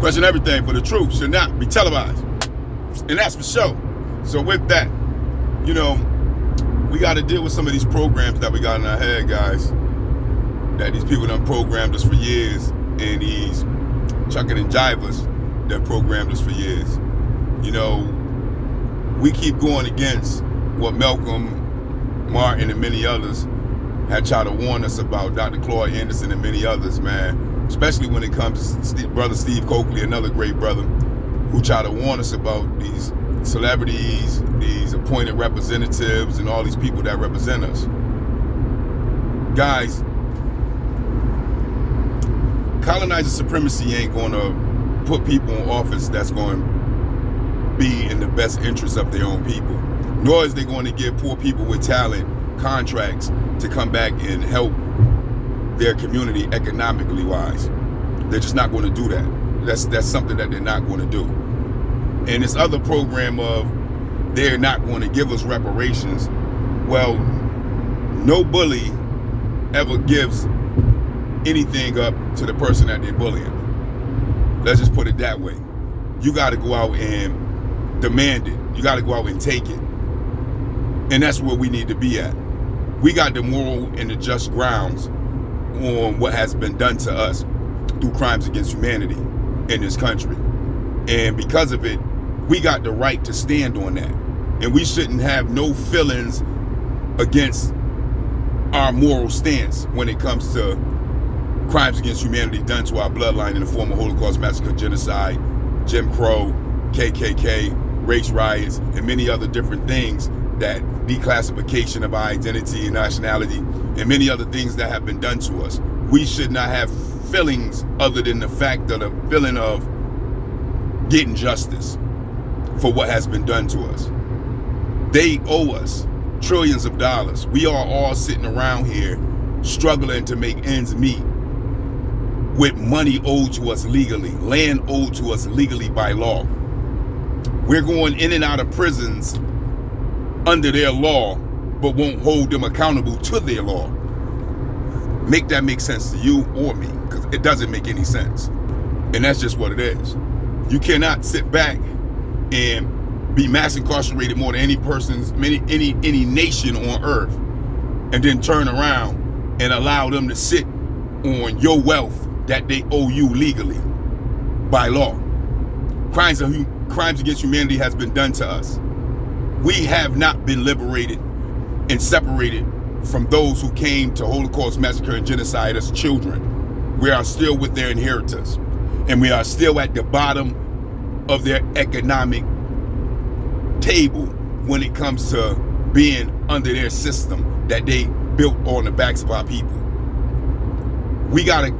Question everything, for the truth should not be televised. And that's for sure. So with that, you know, we got to deal with some of these programs that we got in our head, guys. That these people done programmed us for years, and these chucking and jivers that programmed us for years. You know, we keep going against what Malcolm, Martin, and many others had tried to warn us about, Dr. Claude Anderson and many others, man. Especially when it comes to Brother Steve Coakley, another great brother, who tried to warn us about these celebrities, these appointed representatives, and all these people that represent us. Guys, colonizer supremacy ain't going to put people in office that's going to be in the best interest of their own people. Nor is they going to give poor people with talent contracts to come back and help their community economically wise. They're just not going to do that. That's something that they're not going to do. And this other program of they're not going to give us reparations, well, no bully ever gives anything up to the person that they're bullying. Let's just put it that way. You got to go out and demand it. You got to go out and take it. And that's where we need to be at. We got the moral and the just grounds on what has been done to us through crimes against humanity in this country. And because of it, we got the right to stand on that. And we shouldn't have no feelings against our moral stance when it comes to crimes against humanity done to our bloodline in the form of Holocaust, massacre, genocide, Jim Crow, KKK, race riots, and many other different things, that declassification of our identity and nationality, and many other things that have been done to us. We should not have feelings other than the fact of the feeling of getting justice for what has been done to us. They owe us trillions of dollars. We are all sitting around here struggling to make ends meet with money owed to us legally, land owed to us legally by law. We're going in and out of prisons under their law, but won't hold them accountable to their law. Make that make sense to you or me, because it doesn't make any sense. And that's just what it is. You cannot sit back and be mass incarcerated more than any nation on earth, and then turn around and allow them to sit on your wealth that they owe you legally by law. Crimes against humanity has been done to us. We have not been liberated and separated from those who came to Holocaust, massacre, and genocide as children. We are still with their inheritors, and we are still at the bottom of their economic table when it comes to being under their system that they built on the backs of our people. We got to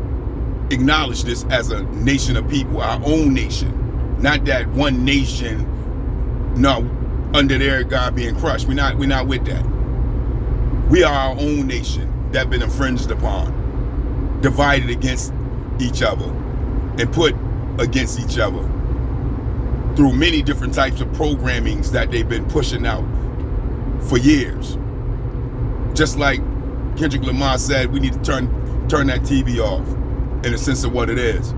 acknowledge this as a nation of people, our own nation, not that one nation, no, under their God being crushed. We're not with that. We are our own nation that been infringed upon, divided against each other, and put against each other through many different types of programmings that they've been pushing out for years. Just like Kendrick Lamar said, we need to turn that TV off, in the sense of what it is.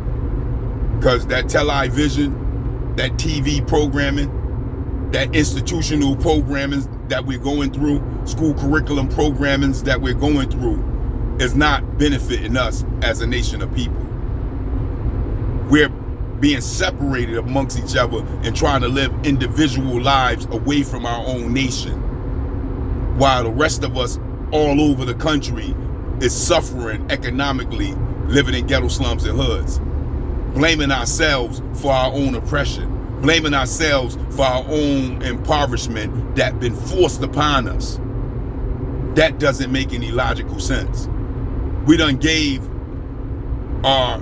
Because that television, that TV programming, that institutional programming that we're going through, school curriculum programmings that we're going through, is not benefiting us as a nation of people. We're being separated amongst each other and trying to live individual lives away from our own nation, while the rest of us all over the country is suffering economically, living in ghetto slums and hoods, blaming ourselves for our own oppression, blaming ourselves for our own impoverishment that been forced upon us. That doesn't make any logical sense. We done gave our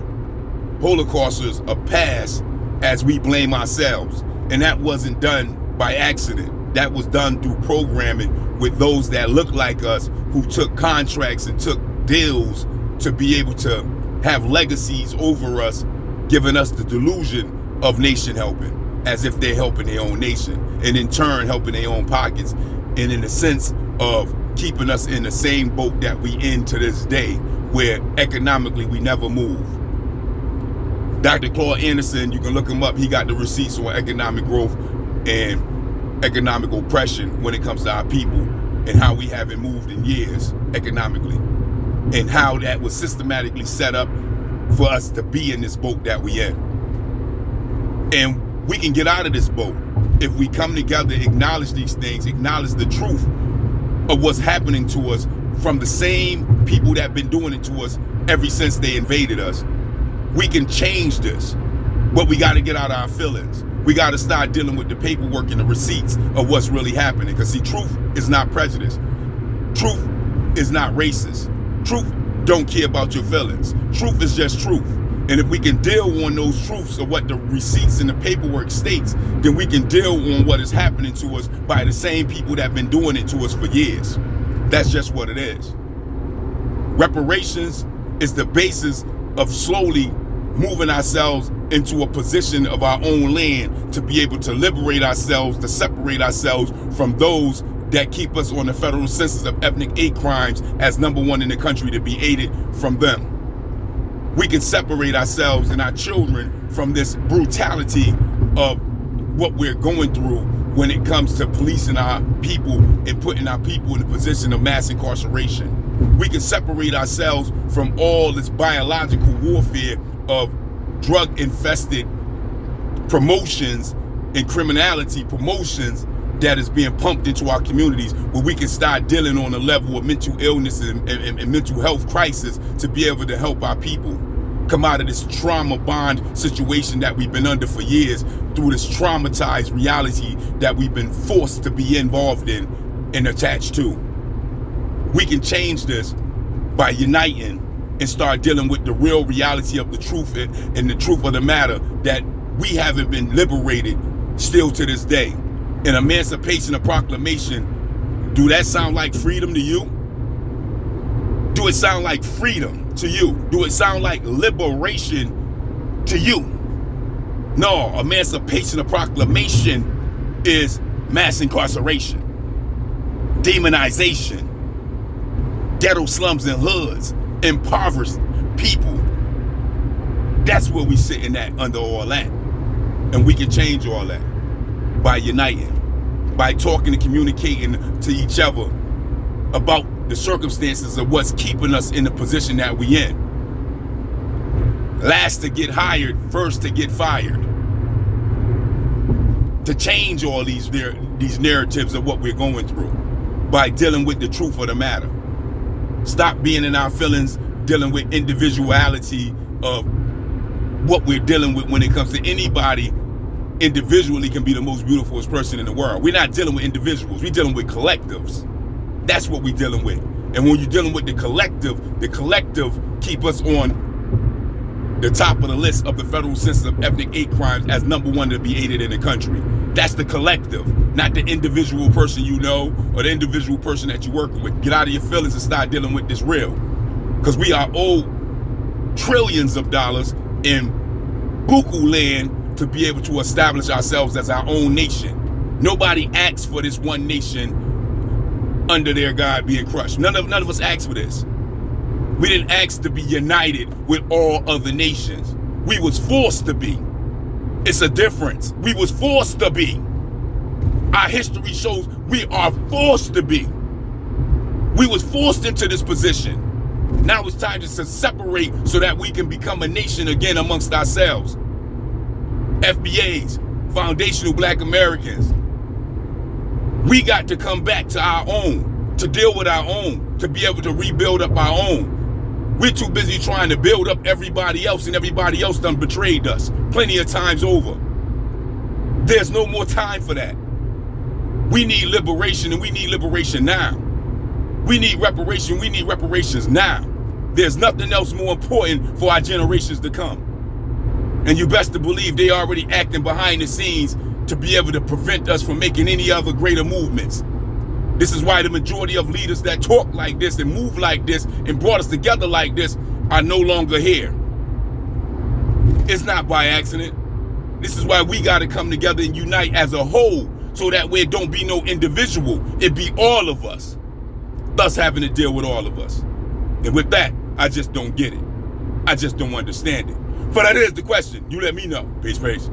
Holocausters a pass as we blame ourselves, and that wasn't done by accident. That was done through programming with those that look like us, who took contracts and took deals to be able to have legacies over us, giving us the delusion of nation helping, as if they're helping their own nation, and in turn helping their own pockets, and in the sense of keeping us in the same boat that we in to this day, where economically we never move. Dr. Claude Anderson, you can look him up. He got the receipts on economic growth and economic oppression when it comes to our people and how we haven't moved in years economically, and how that was systematically set up for us to be in this boat that we in. And we can get out of this boat if we come together, acknowledge these things, acknowledge the truth of what's happening to us from the same people that have been doing it to us ever since they invaded us. We can change this, but we got to get out of our feelings. We got to start dealing with the paperwork and the receipts of what's really happening. Because see, truth is not prejudice. Truth is not racist. Truth don't care about your feelings. Truth is just truth. And if we can deal on those truths of what the receipts and the paperwork states, then we can deal on what is happening to us by the same people that have been doing it to us for years. That's just what it is. Reparations is the basis of slowly moving ourselves into a position of our own land to be able to liberate ourselves, to separate ourselves from those that keep us on the federal census of ethnic hate crimes as #1 in the country, to be aided from them. We can separate ourselves and our children from this brutality of what we're going through when it comes to policing our people and putting our people in a position of mass incarceration. We can separate ourselves from all this biological warfare of drug-infested promotions and criminality promotions that is being pumped into our communities, where we can start dealing on a level of mental illness and mental health crisis to be able to help our people come out of this trauma bond situation that we've been under for years, through this traumatized reality that we've been forced to be involved in and attached to. We can change this by uniting and start dealing with the real reality of the truth and the truth of the matter, that we haven't been liberated still to this day. An emancipation, a proclamation, do that sound like freedom to you? Do it sound like freedom to you? Do it sound like liberation to you? No, emancipation, a proclamation is mass incarceration, demonization, ghetto slums and hoods, impoverished people. That's where we sitting at under all that. And we can change all that by uniting, by talking and communicating to each other about the circumstances of what's keeping us in the position that we in. Last to get hired, first to get fired. To change all these narratives of what we're going through by dealing with the truth of the matter. Stop being in our feelings, dealing with individuality of what we're dealing with when it comes to anybody. Individually can be the most beautifulest person in the world. We're not dealing with individuals, we're dealing with collectives. That's what we're dealing with. And when you're dealing with the collective keep us on the top of the list of the federal census of ethnic hate crimes as #1 to be aided in the country. That's the collective, not the individual person you know or the individual person that you're working with. Get out of your feelings and start dealing with this real. Because we are owed trillions of dollars in buku land to be able to establish ourselves as our own nation. Nobody asked for this one nation under their God being crushed. None of us asked for this. We didn't ask to be united with all other nations. We was forced to be. It's a difference. We was forced to be. Our history shows we are forced to be. We was forced into this position. Now it's time just to separate so that we can become a nation again amongst ourselves. FBAs, foundational Black Americans. We got to come back to our own, to deal with our own, to be able to rebuild up our own. We're too busy trying to build up everybody else, and everybody else done betrayed us plenty of times over. There's no more time for that. We need liberation, and we need liberation now. We need reparation, we need reparations now. There's nothing else more important for our generations to come. And you best to believe they already acting behind the scenes to be able to prevent us from making any other greater movements. This is why the majority of leaders that talk like this and move like this and brought us together like this are no longer here. It's not by accident. This is why we got to come together and unite as a whole, so that way it don't be no individual. It be all of us, thus having to deal with all of us. And with that, I just don't get it. I just don't understand it. But that is the question. You let me know. Peace, peace.